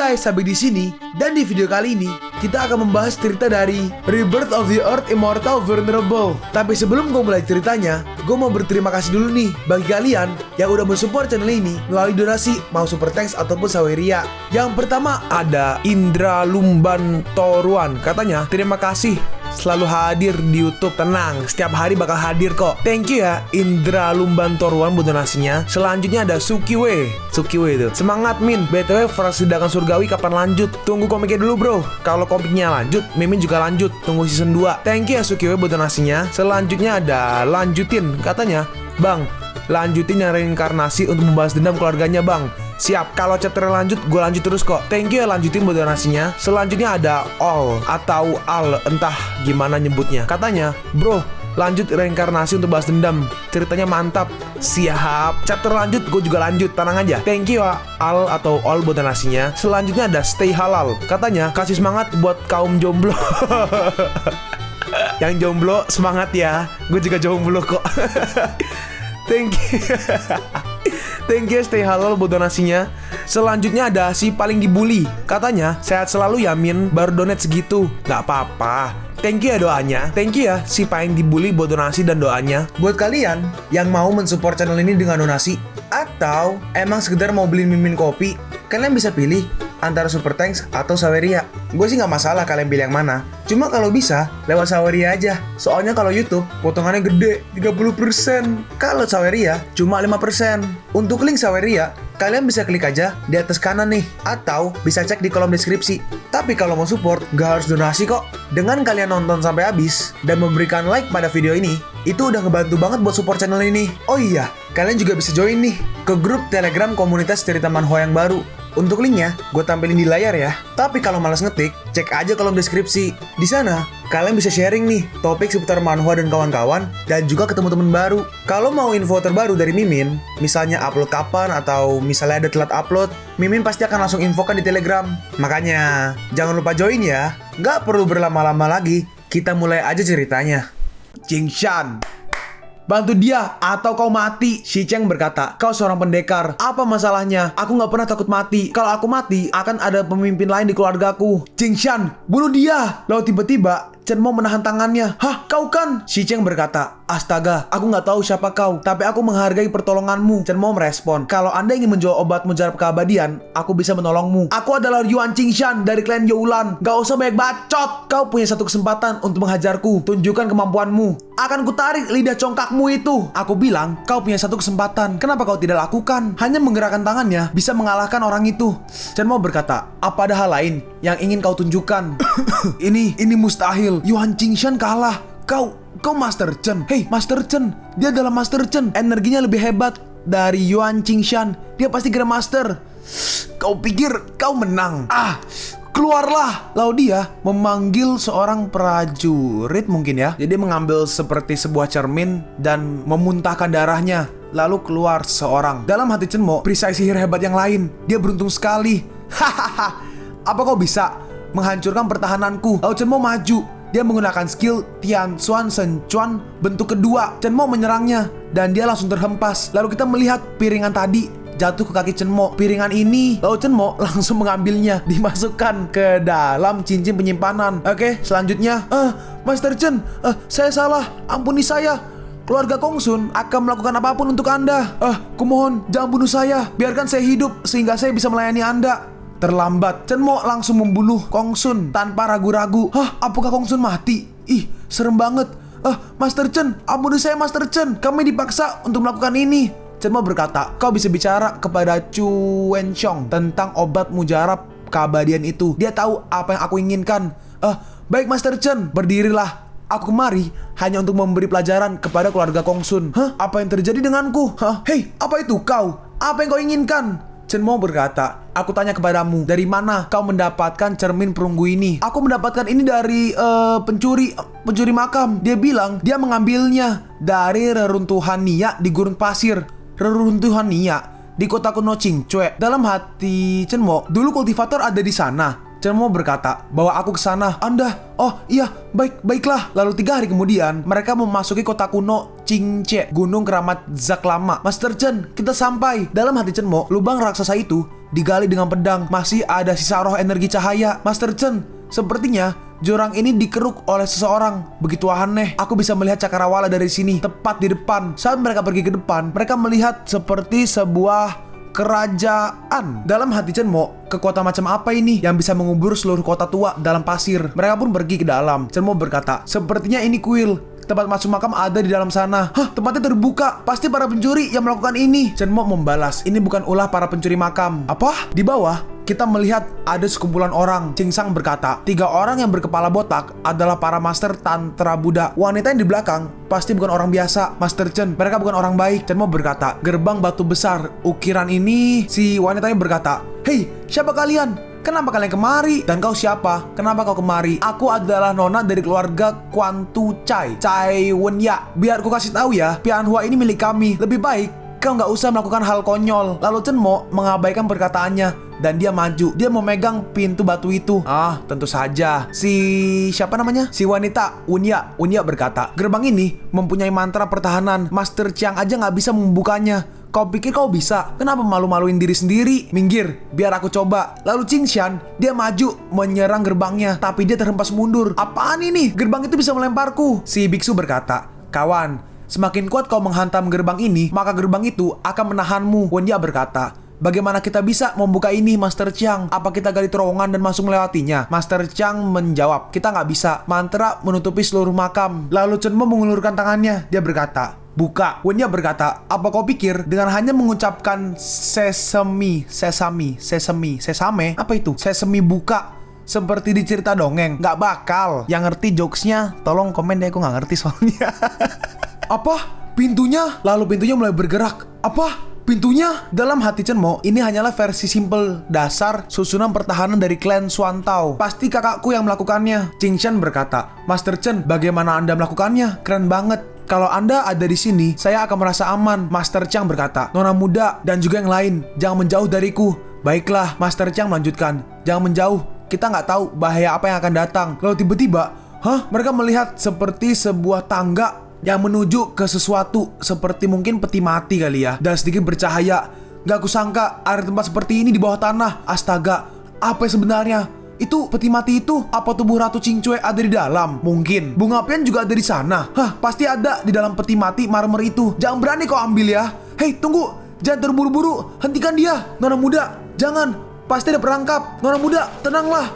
guys, sampai di sini. Dan di video kali ini kita akan membahas cerita dari Rebirth of the Earth Immortal Vulnerable. Tapi sebelum gue mulai ceritanya, gue mau berterima kasih dulu nih bagi kalian yang udah mensupport channel ini melalui donasi, mau super thanks ataupun saweria. Yang pertama ada Indra Lumban Toruan, katanya terima kasih selalu hadir di YouTube. Tenang, setiap hari bakal hadir kok. Thank you ya Indra Lumban Toruan buat donasinya. Selanjutnya ada Sukiwe itu. Semangat Min, BTW Frase Ledakan Surgawi kapan lanjut? Tunggu komiknya dulu bro. Kalau komiknya lanjut, Mimin juga lanjut. Tunggu season 2. Thank you ya Sukiwe buat donasinya. Selanjutnya ada Lanjutin, katanya Bang, lanjutin yang reinkarnasi untuk membahas dendam keluarganya bang. Siap, kalau chapter lanjut, gue lanjut terus kok. Thank you ya Lanjutin buat donasinya. Selanjutnya ada All atau Al, entah gimana nyebutnya. Katanya, bro, lanjut reinkarnasi untuk bahas dendam. Ceritanya mantap. Siap, chapter lanjut, gue juga lanjut, tenang aja. Thank you ya Al atau All buat donasinya. Selanjutnya ada Stay Halal. Katanya, kasih semangat buat kaum jomblo. Yang jomblo, semangat ya. Gue juga jomblo kok. Thank you. Thank you Stay Halal buat donasinya. Selanjutnya ada si paling dibully. Katanya sehat selalu ya Min, baru donate segitu. Gak apa-apa. Thank you ya doanya. Thank you ya si paling dibully buat donasi dan doanya. Buat kalian yang mau mensupport channel ini dengan donasi, atau emang sekedar mau beli Mimin kopi, kalian bisa pilih antara super thanks atau saweria. Gue sih gak masalah kalian pilih yang mana. Cuma kalau bisa lewat saweria aja. Soalnya kalau YouTube potongannya gede 30%. Kalau saweria cuma 5%. Untuk link saweria kalian bisa klik aja di atas kanan nih, atau bisa cek di kolom deskripsi. Tapi kalau mau support gak harus donasi kok. Dengan kalian nonton sampai habis dan memberikan like pada video ini, itu udah ngebantu banget buat support channel ini. Oh iya, kalian juga bisa join nih ke grup Telegram komunitas cerita manhwa yang baru. Untuk linknya gue tampilin di layar ya. Tapi kalau malas ngetik, cek aja kolom deskripsi. Di sana kalian bisa sharing nih topik seputar manhwa dan kawan-kawan, dan juga ketemu teman baru. Kalau mau info terbaru dari Mimin, misalnya upload kapan atau misalnya ada telat upload, Mimin pasti akan langsung infokan di Telegram. Makanya jangan lupa join ya. Gak perlu berlama-lama lagi, kita mulai aja ceritanya. Jingshan, bantu dia atau kau mati. Si Cheng berkata, kau seorang pendekar, apa masalahnya? Aku gak pernah takut mati. Kalau aku mati, akan ada pemimpin lain di keluargaku. Jingshan, bunuh dia. Lalu tiba-tiba Chen Mo menahan tangannya. Hah, kau kan? Si Cheng berkata, astaga, aku gak tahu siapa kau, tapi aku menghargai pertolonganmu. Chen Mo merespon, kalau anda ingin menjual obat mujarab keabadian, aku bisa menolongmu. Aku adalah Yuan Qingshan dari klan Youlan. Gak usah banyak bacot. Kau punya satu kesempatan untuk menghajarku. Tunjukkan kemampuanmu. Akan kutarik lidah congkakmu itu. Aku bilang, kau punya satu kesempatan. Kenapa kau tidak lakukan? Hanya menggerakkan tangannya bisa mengalahkan orang itu. Chen Mo berkata, apa ada hal lain yang ingin kau tunjukkan? Ini mustahil. Yuan Qingshan kalah. Kau Master Chen. Hey Master Chen, dia adalah Master Chen. Energinya lebih hebat dari Yuan Qingshan. Dia pasti Grandmaster. Kau pikir kau menang? Keluarlah. Lalu dia memanggil seorang prajurit mungkin ya. Jadi mengambil seperti sebuah cermin dan memuntahkan darahnya. Lalu keluar seorang. Dalam hati Chen Mo, perisai sihir hebat yang lain. Dia beruntung sekali. Hahaha. Apa kau bisa menghancurkan pertahananku? Lalu Chen Mo maju. Dia menggunakan skill Tian Xuan Shen Chuan bentuk kedua. Chen Mo menyerangnya dan dia langsung terhempas. Lalu kita melihat piringan tadi jatuh ke kaki Chen Mo. Piringan ini, lalu Chen Mo langsung mengambilnya, dimasukkan ke dalam cincin penyimpanan. Oke, selanjutnya, Master Chen, saya salah, ampuni saya. Keluarga Kongsun akan melakukan apapun untuk Anda. Kumohon jangan bunuh saya, biarkan saya hidup sehingga saya bisa melayani Anda. Terlambat, Chen Mo langsung membunuh Kongsun tanpa ragu-ragu. Apakah Kongsun mati? Ih, serem banget. Master Chen, ampuni saya Master Chen, kami dipaksa untuk melakukan ini. Chen Mo berkata, kau bisa bicara kepada Chu Wenxiong tentang obat mujarab keabadian itu. Dia tahu apa yang aku inginkan. Baik Master Chen, berdirilah. Aku kemari hanya untuk memberi pelajaran kepada keluarga Kongsun. Apa yang terjadi denganku? Hei, apa itu kau? Apa yang kau inginkan? Chen Mo berkata, aku tanya kepadamu, dari mana kau mendapatkan cermin perunggu ini? Aku mendapatkan ini dari pencuri makam. Dia bilang dia mengambilnya dari reruntuhan Nia di gurun pasir. Reruntuhan Nia di kota kuno Qingcue. Dalam hati Chen Mo, dulu kultivator ada di sana. Chen Mo berkata, bawa aku ke sana. Anda? Oh iya, baiklah. Lalu 3 hari kemudian, mereka memasuki kota kuno Qingce, gunung keramat Zak lama. Master Chen, kita sampai. Dalam hati Chen Mo, lubang raksasa itu digali dengan pedang. Masih ada sisa roh energi cahaya. Master Chen, sepertinya jurang ini dikeruk oleh seseorang. Begitu aneh, aku bisa melihat cakrawala dari sini, tepat di depan. Saat mereka pergi ke depan, mereka melihat seperti sebuah kerajaan. Dalam hati Chen Mo, kekuatan macam apa ini yang bisa mengubur seluruh kota tua dalam pasir? Mereka pun pergi ke dalam. Chen Mo berkata, sepertinya ini kuil. Tempat masuk makam ada di dalam sana. Hah, tempatnya terbuka. Pasti para pencuri yang melakukan ini. Chen Mo membalas, ini bukan ulah para pencuri makam. Apa? Di bawah, kita melihat ada sekumpulan orang. Ching Sang berkata, 3 orang yang berkepala botak adalah para master tantra Buddha. Wanita yang di belakang pasti bukan orang biasa, Master Chen. Mereka bukan orang baik. Chen Mo berkata, gerbang batu besar ukiran ini. Si wanitanya berkata, hei, siapa kalian? Kenapa kalian kemari? Dan kau siapa? Kenapa kau kemari? Aku adalah nona dari keluarga Quan Tu Chai, Chai Wen Ya. Biar ku kasih tahu ya, Pianhua ini milik kami. Lebih baik kau nggak usah melakukan hal konyol. Lalu Chen Mo mengabaikan perkataannya dan dia maju. Dia memegang pintu batu itu. Ah, tentu saja. Siapa namanya? Si wanita Unya berkata, gerbang ini mempunyai mantra pertahanan. Master Chiang aja nggak bisa membukanya. Kau pikir kau bisa? Kenapa malu-maluin diri sendiri? Minggir, biar aku coba. Lalu Ching Shan, dia maju menyerang gerbangnya, tapi dia terhempas mundur. Apaan ini? Gerbang itu bisa melemparku. Si biksu berkata, kawan, semakin kuat kau menghantam gerbang ini, maka gerbang itu akan menahanmu. Wendia berkata, bagaimana kita bisa membuka ini, Master Chiang? Apa kita gali terowongan dan masuk melewatinya? Master Chiang menjawab, kita nggak bisa. Mantra menutupi seluruh makam. Lalu Chen Mo mengulurkan tangannya. Dia berkata, buka. Wendia berkata, apa kau pikir dengan hanya mengucapkan sesame, apa itu? Sesame buka, seperti di cerita dongeng? Nggak bakal. Yang ngerti jokesnya, tolong komen deh, aku nggak ngerti soalnya. Apa? Pintunya? Lalu pintunya mulai bergerak. Apa? Pintunya? Dalam hati Chen Mo, ini hanyalah versi simple dasar susunan pertahanan dari klan Xuan Tao. Pasti kakakku yang melakukannya. Ching Shan berkata, Master Chen, bagaimana Anda melakukannya? Keren banget. Kalau Anda ada di sini, saya akan merasa aman. Master Chiang berkata, nona muda dan juga yang lain, jangan menjauh dariku. Baiklah, Master Chiang melanjutkan, jangan menjauh. Kita nggak tahu bahaya apa yang akan datang. Lalu tiba-tiba, mereka melihat seperti sebuah tangga yang menuju ke sesuatu, seperti mungkin peti mati kali ya, dan sedikit bercahaya. Gak kusangka ada tempat seperti ini di bawah tanah. Astaga, apa sebenarnya? Itu peti mati itu? Apa tubuh Ratu Qingcue ada di dalam? Mungkin. Bunga Pian juga ada di sana. Hah, pasti ada di dalam peti mati marmer itu. Jangan berani kau ambil ya. Hei, tunggu. Jangan terburu-buru. Hentikan dia. Nona muda, jangan. Pasti ada perangkap. Nona muda, tenanglah.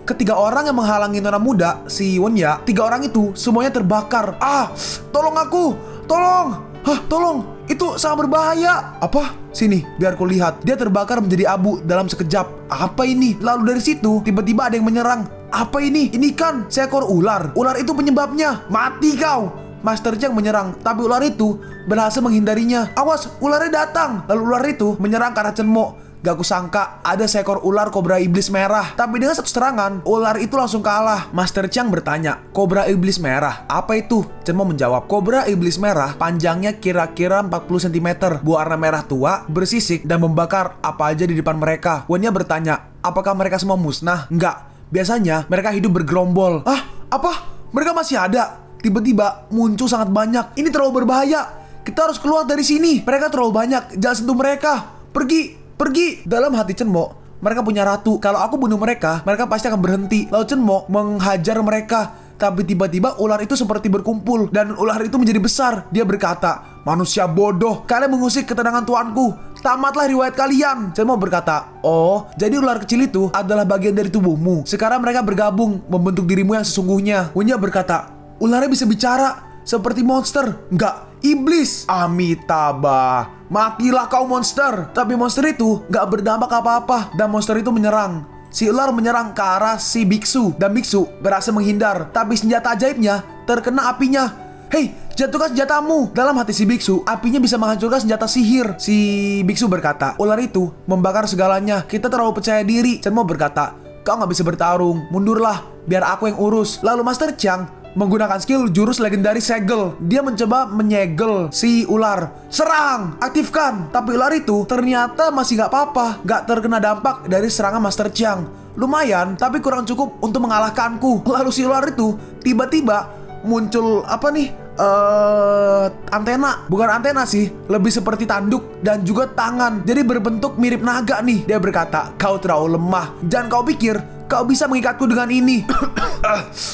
Ketiga orang yang menghalangi nona muda, si Wenya, 3 orang itu semuanya terbakar. Ah, tolong aku. Tolong. Hah, tolong. Itu sangat berbahaya. Apa? Sini, biar ku lihat. Dia terbakar menjadi abu dalam sekejap. Apa ini? Lalu dari situ, tiba-tiba ada yang menyerang. Apa ini? Ini kan seekor ular. Ular itu penyebabnya. Mati kau. Master Chiang menyerang, tapi ular itu berhasil menghindarinya. Awas, ularnya datang. Lalu ular itu menyerang ke arah Chen Mo. Gak kusangka ada seekor ular kobra iblis merah. Tapi dengan satu serangan, ular itu langsung kalah. Master Chiang bertanya, kobra iblis merah, apa itu? Chen Mo menjawab, kobra iblis merah panjangnya kira-kira 40 cm, berwarna merah tua, bersisik, dan membakar apa aja di depan mereka. Wenya bertanya, apakah mereka semua musnah? Enggak, biasanya mereka hidup bergerombol. Ah, apa? Mereka masih ada? Tiba-tiba muncul sangat banyak. Ini terlalu berbahaya. Kita harus keluar dari sini. Mereka terlalu banyak, jangan sentuh mereka. Pergi. Dalam hati Chen Mo, mereka punya ratu. Kalau aku bunuh mereka, mereka pasti akan berhenti. Lalu Chen Mo menghajar mereka. Tapi tiba-tiba ular itu seperti berkumpul. Dan ular itu menjadi besar. Dia berkata, manusia bodoh, kalian mengusik ketenangan tuanku. Tamatlah riwayat kalian. Chen Mo berkata, oh, jadi ular kecil itu adalah bagian dari tubuhmu. Sekarang mereka bergabung membentuk dirimu yang sesungguhnya. Wenya berkata, ularnya bisa bicara seperti monster. Enggak, iblis. Amitabha, matilah kau monster. Tapi monster itu gak berdampak apa-apa. Dan monster itu menyerang. Si ular menyerang ke arah si biksu. Dan biksu berhasil menghindar. Tapi senjata ajaibnya terkena apinya. Hei, jatuhkan senjatamu. Dalam hati si biksu, apinya bisa menghancurkan senjata sihir. Si biksu berkata, ular itu membakar segalanya. Kita terlalu percaya diri. Chen Mo berkata, kau gak bisa bertarung. Mundurlah, biar aku yang urus. Lalu Master Chiang menggunakan skill jurus legendaris segel. Dia mencoba menyegel si ular. Serang, aktifkan. Tapi ular itu ternyata masih gak apa-apa. Gak terkena dampak dari serangan Master Chiang. Lumayan, tapi kurang cukup untuk mengalahkanku. Lalu si ular itu tiba-tiba muncul antena. Bukan antena sih, lebih seperti tanduk dan juga tangan. Jadi berbentuk mirip naga nih. Dia berkata, kau terlalu lemah. Dan kau pikir kau bisa mengikatku dengan ini.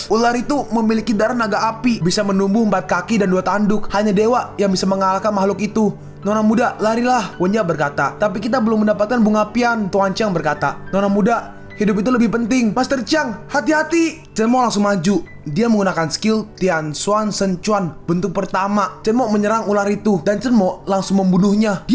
Ular itu memiliki darah naga api, bisa menumbuh 4 kaki dan 2 tanduk. Hanya dewa yang bisa mengalahkan makhluk itu. Nona muda, larilah, Wenya berkata. Tapi kita belum mendapatkan bunga apian, Tuan Chiang berkata. Nona muda, hidup itu lebih penting. Master Chiang, hati-hati. Chen Mo langsung maju. Dia menggunakan skill Tian Xuan Shen Chuan bentuk pertama. Chen Mo menyerang ular itu dan Chen Mo langsung membunuhnya.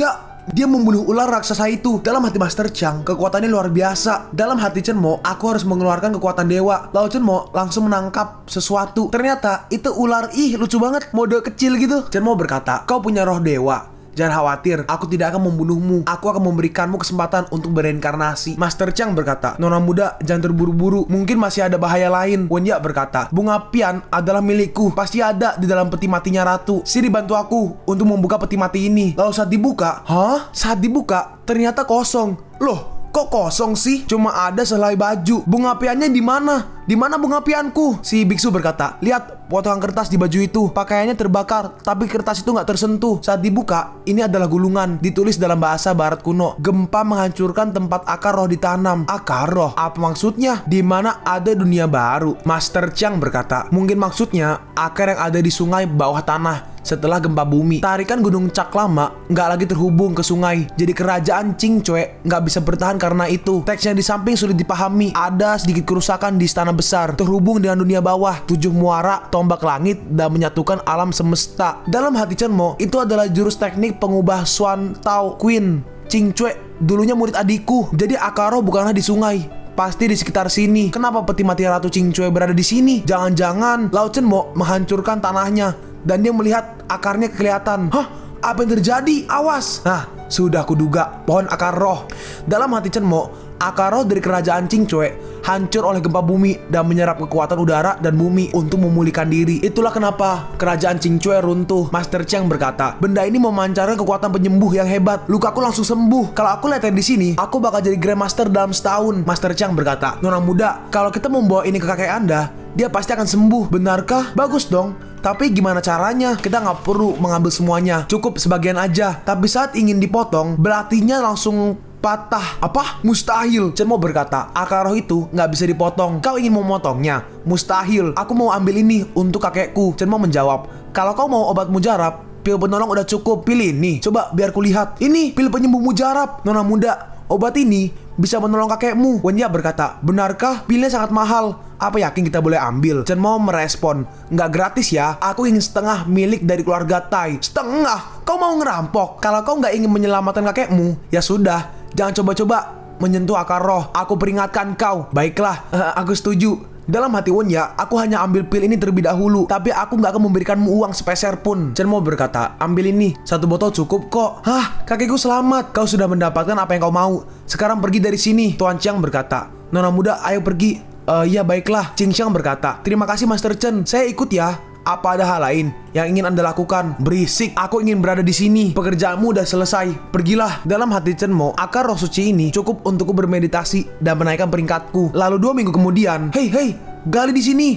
Dia membunuh ular raksasa itu. Dalam hati Master Chiang, kekuatannya luar biasa. Dalam hati Chen Mo, aku harus mengeluarkan kekuatan dewa. Lalu Chen Mo langsung menangkap sesuatu. Ternyata itu ular. Ih, lucu banget, mode kecil gitu. Chen Mo berkata, kau punya roh dewa. Jangan khawatir, aku tidak akan membunuhmu. Aku akan memberikanmu kesempatan untuk bereinkarnasi. Master Chiang berkata, Nona muda, jangan terburu-buru. Mungkin masih ada bahaya lain. Wenya berkata, bunga pian adalah milikku. Pasti ada di dalam peti matinya ratu. Sini bantu aku untuk membuka peti mati ini. Lalu saat dibuka, saat dibuka, ternyata kosong. Loh, kok kosong sih? Cuma ada selai baju. Bunga apiannya di mana? Di mana bunga apianku? Si biksu berkata, lihat potongan kertas di baju itu. Pakaiannya terbakar, tapi kertas itu nggak tersentuh. Saat dibuka, ini adalah gulungan. Ditulis dalam bahasa barat kuno. Gempa menghancurkan tempat akar roh ditanam. Akar roh? Apa maksudnya? Di mana ada dunia baru? Master Chiang berkata, mungkin maksudnya akar yang ada di sungai bawah tanah. Setelah gempa bumi, tarikan gunung Cak lama nggak lagi terhubung ke sungai. Jadi kerajaan Qing Cue nggak bisa bertahan karena itu. Teksnya di samping sulit dipahami. Ada sedikit kerusakan di istana besar, terhubung dengan dunia bawah. 7 muara, tombak langit, dan menyatukan alam semesta. Dalam hati Chen Mo, itu adalah jurus teknik pengubah Xuan Tao Queen. Qing Cue dulunya murid adikku. Jadi akar roh bukanlah di sungai, pasti di sekitar sini. Kenapa peti mati Ratu Qing Cue berada di sini? Jangan-jangan Lao Chen Mo menghancurkan tanahnya dan dia melihat akarnya kelihatan. Hah? Apa yang terjadi? Awas! Nah, sudah kuduga, pohon akar roh. Dalam hati Chen Mo, akar roh dari kerajaan Qing Cue hancur oleh gempa bumi dan menyerap kekuatan udara dan bumi untuk memulihkan diri. Itulah kenapa kerajaan Qing Cue runtuh. Master Chiang berkata, benda ini memancarkan kekuatan penyembuh yang hebat. Lukaku langsung sembuh. Kalau aku latihan di sini, aku bakal jadi Grandmaster dalam setahun. Master Chiang berkata, Nona muda, kalau kita membawa ini ke kakek Anda, dia pasti akan sembuh. Benarkah? Bagus dong. Tapi gimana caranya? Kita nggak perlu mengambil semuanya, cukup sebagian aja. Tapi saat ingin dipotong, belatinya langsung patah. Apa? Mustahil. Chen Mo berkata, akar roh itu nggak bisa dipotong. Kau ingin memotongnya? Mustahil. Aku mau ambil ini untuk kakekku. Chen Mo menjawab, kalau kau mau obat mujarab, pil penolong udah cukup. Pilih ini. Coba biar kulihat. Ini pil penyembuh mujarab. Nona muda, obat ini bisa menolong kakekmu. Wenya berkata, benarkah? Pilnya sangat mahal. Apa yakin kita boleh ambil? Chen Mo merespon, nggak gratis ya. Aku ingin setengah milik dari keluarga Tai. Setengah? Kau mau ngerampok? Kalau kau nggak ingin menyelamatkan kakekmu, ya sudah. Jangan coba-coba menyentuh akar roh. Aku peringatkan kau. Baiklah, aku setuju. Dalam hati Wenya, aku hanya ambil pil ini terlebih dahulu. Tapi aku nggak akan memberikanmu uang sepeser pun. Chen Mo berkata, ambil ini. 1 botol cukup kok. Hah, kakekku selamat. Kau sudah mendapatkan apa yang kau mau. Sekarang pergi dari sini. Tuan Chiang berkata, Nona muda, ayo pergi. Ya baiklah. Qing Xiang berkata, terima kasih Master Chen. Saya ikut ya. Apa ada hal lain yang ingin Anda lakukan? Berisik, aku ingin berada di sini. Pekerjaanmu udah selesai. Pergilah. Dalam hati Chen Mo, akar roh suci ini cukup untukku bermeditasi dan menaikkan peringkatku. Lalu 2 minggu kemudian, hei, gali di sini.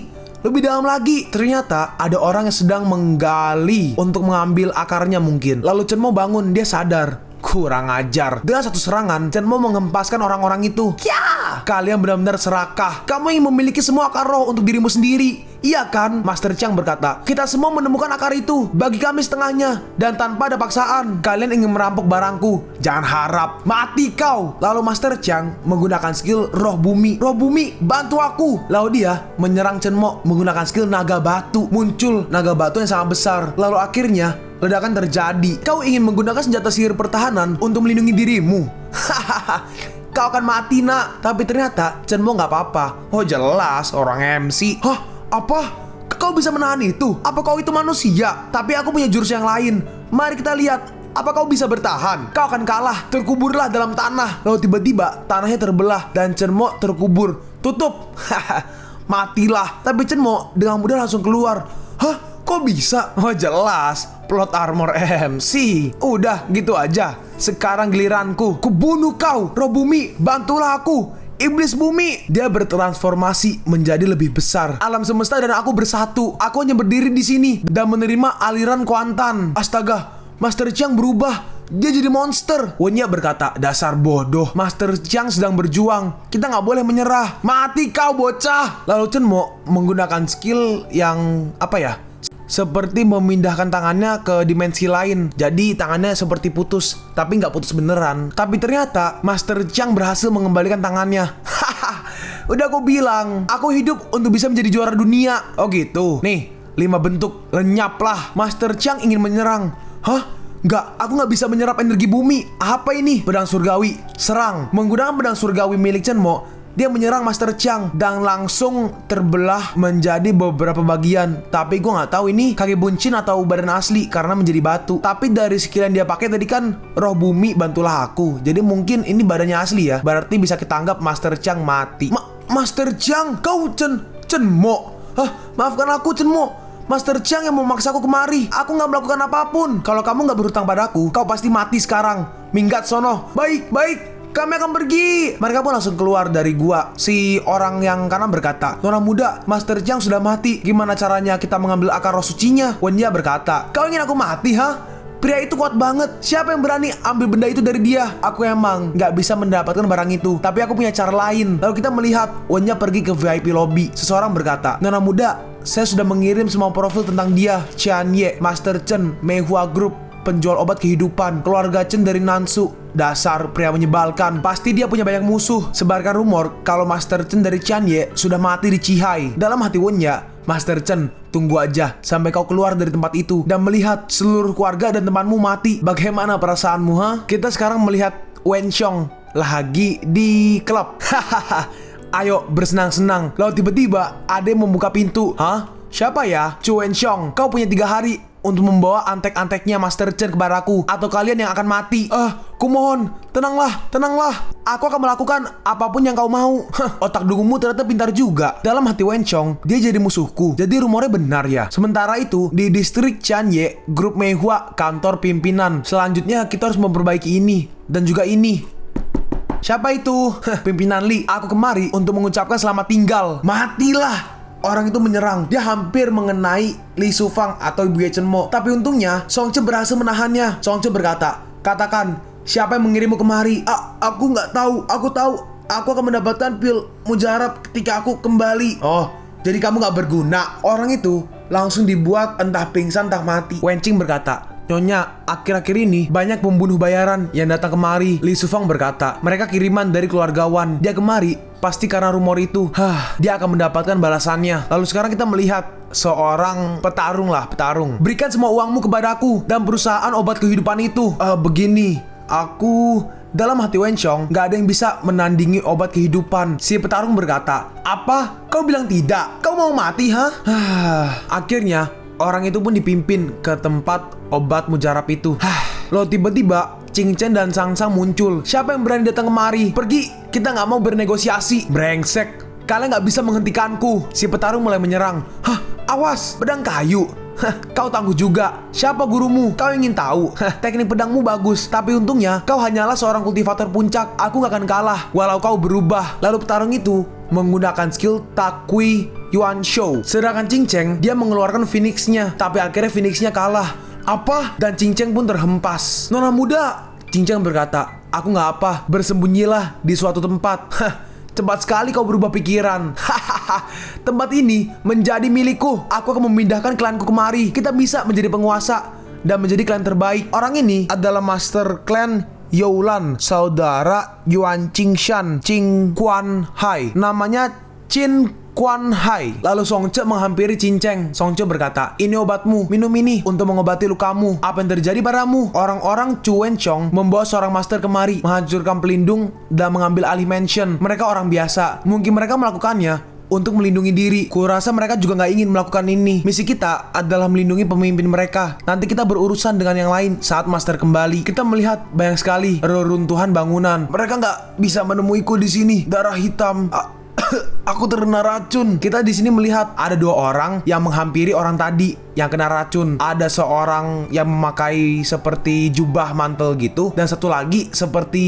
Lebih dalam lagi. Ternyata ada orang yang sedang menggali untuk mengambil akarnya mungkin. Lalu Chen Mo bangun, dia sadar. Kurang ajar. Dengan satu serangan, Chen Mo mengempaskan orang-orang itu. Ya, kalian benar-benar serakah. Kamu ingin memiliki semua akar roh untuk dirimu sendiri. Iya kan? Master Chiang berkata, kita semua menemukan akar itu. Bagi kami setengahnya. Dan tanpa ada paksaan. Kalian ingin merampok barangku. Jangan harap. Mati kau. Lalu Master Chiang menggunakan skill roh bumi. Roh bumi, bantu aku. Lalu dia menyerang Chen Mo menggunakan skill naga batu. Muncul naga batu yang sangat besar. Lalu akhirnya ledakan terjadi. Kau ingin menggunakan senjata sihir pertahanan untuk melindungi dirimu. Hahaha. Kau akan mati nak. Tapi ternyata Chen Mo nggak apa-apa. Oh jelas orang MC. Hah? Apa? Kau bisa menahan itu? Apa kau itu manusia? Tapi aku punya jurus yang lain. Mari kita lihat. Apa kau bisa bertahan? Kau akan kalah. Terkuburlah dalam tanah. Lalu tiba-tiba tanahnya terbelah dan Chen Mo terkubur. Tutup. Matilah. Tapi Chen Mo dengan mudah langsung keluar. Hah? Kok bisa? Oh jelas. Plot armor MC. Udah gitu aja. Sekarang giliranku. Kubunuh kau. Roh bumi, bantulah aku. Iblis bumi. Dia bertransformasi menjadi lebih besar. Alam semesta dan aku bersatu. Aku hanya berdiri di sini dan menerima aliran kuantan. Astaga, Master Chiang berubah. Dia jadi monster. Wenya berkata, dasar bodoh. Master Chiang sedang berjuang. Kita nggak boleh menyerah. Mati kau bocah. Lalu Chen Mo menggunakan skill yang seperti memindahkan tangannya ke dimensi lain. Jadi tangannya seperti putus, tapi nggak putus beneran. Tapi ternyata Master Chiang berhasil mengembalikan tangannya. Haha, udah aku bilang, aku hidup untuk bisa menjadi juara dunia. Oh gitu. Nih, 5 bentuk, lenyaplah. Master Chiang ingin menyerang. Hah? Nggak, aku nggak bisa menyerap energi bumi. Apa ini? Pedang surgawi, serang. Menggunakan pedang surgawi milik Chen Mo, dia menyerang Master Chiang dan langsung terbelah menjadi beberapa bagian. Tapi gue nggak tahu ini kaki buncin atau badan asli karena menjadi batu. Tapi dari skill yang dia pakai tadi kan roh bumi bantulah aku. Jadi mungkin ini badannya asli ya. Berarti bisa kita anggap Master Chiang mati. Master Chiang, kau Chen Mo. Hah, maafkan aku Chen Mo. Master Chiang yang memaksaku kemari. Aku nggak melakukan apapun. Kalau kamu nggak berhutang padaku, kau pasti mati sekarang. Minggat sono. Baik. Kami akan pergi. Mereka pun langsung keluar dari gua. Si orang yang kanan berkata, Nona muda, Master Chiang sudah mati. Gimana caranya kita mengambil akar roh sucinya? Wenya berkata, kau ingin aku mati, ha? Pria itu kuat banget. Siapa yang berani ambil benda itu dari dia? Aku emang nggak bisa mendapatkan barang itu, tapi aku punya cara lain. Lalu kita melihat Wenya pergi ke VIP lobby. Seseorang berkata, Nona muda, saya sudah mengirim semua profil tentang dia. Qian Ye, Master Chen, Meihua Group, penjual obat kehidupan, keluarga Chen dari Nansu. Dasar pria menyebalkan. Pasti dia punya banyak musuh. Sebarkan rumor kalau Master Chen dari Qian Ye sudah mati di Qihai. Dalam hati Wenya, Master Chen, tunggu aja sampai kau keluar dari tempat itu dan melihat seluruh keluarga dan temanmu mati. Bagaimana perasaanmu, ha? Kita sekarang melihat Wen Xiong lagi di klub. Hahaha. Ayo bersenang-senang. Lalu tiba-tiba ada yang membuka pintu. Hah? Siapa ya? Chu Wen Xiong. Kau punya 3 hari untuk membawa antek-anteknya Master Chen kepadaku, atau kalian yang akan mati. Kumohon, tenanglah. Aku akan melakukan apapun yang kau mau. Otak dungumu ternyata pintar juga. Dalam hati Wen Xiong, dia jadi musuhku. Jadi rumornya benar ya. Sementara itu, di distrik Qian Ye, grup Meihua, kantor pimpinan. Selanjutnya kita harus memperbaiki ini dan juga ini. Siapa itu? Pimpinan Li. Aku kemari untuk mengucapkan selamat tinggal. Matilah. Orang itu menyerang. Dia hampir mengenai Li Shufang atau Ibu Ye Chen Mo. Tapi untungnya Songche berhasil menahannya. Songche berkata, katakan, siapa yang mengirimmu kemari? Aku nggak tahu. Aku tahu. Aku akan mendapatkan pil mujarab ketika aku kembali. Oh, jadi kamu nggak berguna. Orang itu langsung dibuat entah pingsan entah mati. Wen Qing berkata, Nyonya, akhir-akhir ini banyak pembunuh bayaran yang datang kemari. Li Shufang berkata, mereka kiriman dari keluargawan. Dia kemari pasti karena rumor itu. Dia akan mendapatkan balasannya. Lalu sekarang kita melihat seorang petarung. Berikan semua uangmu kepadaku dan perusahaan obat kehidupan itu. Begini, aku... Dalam hati Wen Xiong, gak ada yang bisa menandingi obat kehidupan. Si petarung berkata, apa? Kau bilang tidak? Kau mau mati, ha? Akhirnya, orang itu pun dipimpin ke tempat obat mujarab itu. Lalu tiba-tiba Qing Chen dan Sang Sang muncul. Siapa yang berani datang kemari? Pergi, kita gak mau bernegosiasi. Brengsek, kalian gak bisa menghentikanku. Si petarung mulai menyerang. Awas, pedang kayu. Kau tangguh juga. Siapa gurumu? Kau ingin tahu? Teknik pedangmu bagus, tapi untungnya kau hanyalah seorang kultivator puncak. Aku gak akan kalah walau kau berubah. Lalu petarung itu menggunakan skill Takui Yuan Shou. Sedangkan Qing Chen, dia mengeluarkan Phoenix-nya. Tapi akhirnya Phoenix-nya kalah. Apa? Dan Qing Chen pun terhempas. Nona muda, Qing Chen berkata, aku gak apa, bersembunyilah di suatu tempat. Cepat sekali kau berubah pikiran. Tempat ini menjadi milikku. Aku akan memindahkan klanku kemari. Kita bisa menjadi penguasa dan menjadi klan terbaik. Orang ini adalah master klan Youlan, saudara Yuan Qingshan, Qing Quan Hai. Namanya Qin Quan Hai. Lalu Songche menghampiri Qing Chen. Songche berkata, ini obatmu, minum ini untuk mengobati lukamu. Apa yang terjadi padamu? Orang-orang Chu Wen Xiong membawa seorang master kemari, menghancurkan pelindung dan mengambil alih mansion. Mereka orang biasa. Mungkin mereka melakukannya untuk melindungi diri. Kurasa mereka juga nggak ingin melakukan ini. Misi kita adalah melindungi pemimpin mereka. Nanti kita berurusan dengan yang lain saat master kembali. Kita melihat banyak sekali reruntuhan bangunan. Mereka nggak bisa menemuiku di sini. Darah hitam. Aku terkena racun. Kita di sini melihat ada dua orang yang menghampiri orang tadi yang kena racun. Ada seorang yang memakai seperti jubah mantel gitu, dan satu lagi seperti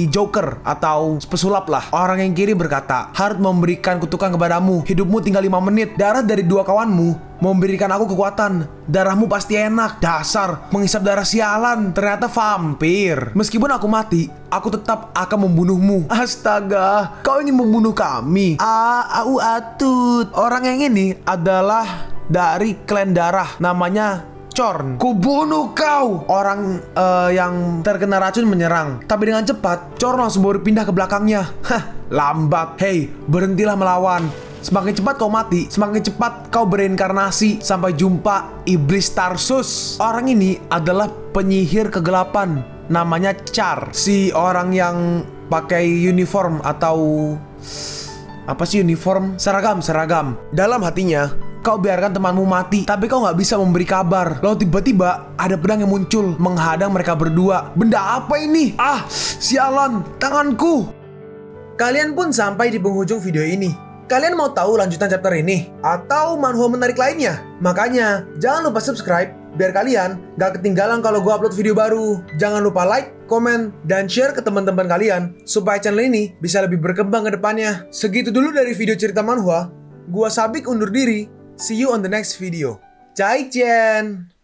Joker atau pesulap lah. Orang yang kiri berkata, "Harus memberikan kutukan kepadamu. Hidupmu tinggal 5 menit. Darah dari dua kawanmu memberikan aku kekuatan. Darahmu pasti enak. Dasar menghisap darah sialan. Ternyata vampir. Meskipun aku mati, aku tetap akan membunuhmu." Astaga, kau ingin membunuh kami? Au atut. Orang yang ini adalah dari klan darah, namanya Chorn. Kubunuh kau. Orang yang terkena racun menyerang, tapi dengan cepat Chorn langsung berpindah ke belakangnya. Lambat. Hei, berhentilah melawan. Semakin cepat kau mati, semakin cepat kau bereinkarnasi. Sampai jumpa iblis Tarsus. Orang ini adalah penyihir kegelapan, namanya Char. Si orang yang pakai uniform atau apa sih uniform? Seragam. Dalam hatinya, kau biarkan temanmu mati, tapi kau nggak bisa memberi kabar. Lalu tiba-tiba ada pedang yang muncul menghadang mereka berdua. Benda apa ini? Sialan, tanganku. Kalian pun sampai di penghujung video ini. Kalian mau tahu lanjutan chapter ini? Atau manhwa menarik lainnya? Makanya, jangan lupa subscribe biar kalian gak ketinggalan kalau gue upload video baru. Jangan lupa like, komen, dan share ke teman-teman kalian supaya channel ini bisa lebih berkembang ke depannya. Segitu dulu dari video cerita manhwa. Gua Sabik undur diri. See you on the next video. Zaijian.